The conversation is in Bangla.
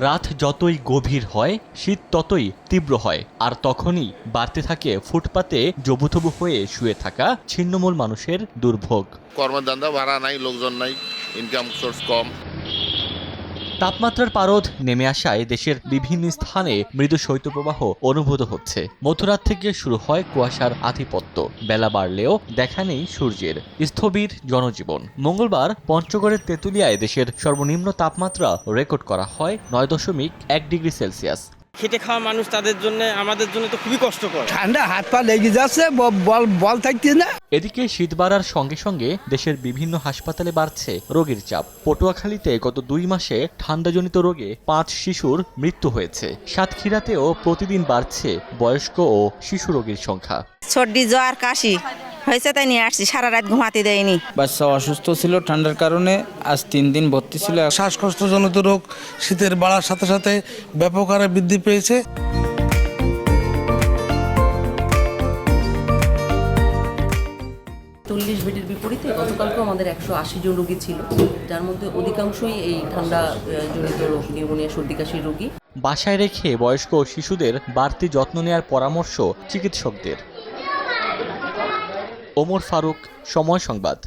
রাত যতই গভীর হয় শীত ততই তীব্র হয়, আর তখনই বাড়তে থাকে ফুটপাতে জবুথবু হয়ে শুয়ে থাকা ছিন্নমূল মানুষের দুর্ভোগ। কর্মধান্দা ভাড়া নাই, লোকজন নাই, ইনকাম সোর্স কম। তাপমাত্রার পারদ নেমে আসায় দেশের বিভিন্ন স্থানে মৃদু শৈত্যপ্রবাহ অনুভূত হচ্ছে। মধ্যরাত থেকে শুরু হয় কুয়াশার আধিপত্য, বেলা বাড়লেও দেখা নেই সূর্যের। স্থবির জনজীবন। মঙ্গলবার পঞ্চগড়ের তেঁতুলিয়ায় দেশের সর্বনিম্ন তাপমাত্রা রেকর্ড করা হয় 9.1 ডিগ্রি সেলসিয়াস। খেটে খাওয়া মানুষ, তাদের জন্য, আমাদের জন্য তো খুবই কষ্টকর। ঠান্ডা হাত পা লেগে যাচ্ছে, বল থাকছে না। এদিকে শীত বাড়ার সঙ্গে সঙ্গে দেশের বিভিন্ন হাসপাতালে বাড়ছে রোগীর চাপ। পটুয়াখালীতে গত 2 মাসে ঠান্ডাজনিত রোগে 5 শিশুর মৃত্যু হয়েছে। সাতক্ষীরাতেও প্রতিদিন বাড়ছে বয়স্ক ও শিশু রোগীর সংখ্যা। সর্দি জ্বর কাশি হয়েছে, তাই নিয়ে আসছি, সারা রাত ঘুমাতে দেয়নি। বাচ্চা অসুস্থ ছিল ঠান্ডার কারণে, আজ 3 দিন ভর্তি ছিল। শ্বাসকষ্টজনিত রোগ শীতের বাড়ার সাথে সাথে ব্যাপক হারে বৃদ্ধি পেয়েছে। চল্লিশ বেডের বিপরীতে গতকালকে আমাদের 180 জন রোগী ছিল, যার মধ্যে অধিকাংশই এই ঠান্ডা জনিত রোগ, নিউমোনিয়া, সর্দি কাশির রোগী। বাসায় রেখে বয়স্ক ও শিশুদের বাড়তি যত্ন নেওয়ার পরামর্শ চিকিৎসকদের। ওমর ফারুক, সময় সংবাদ।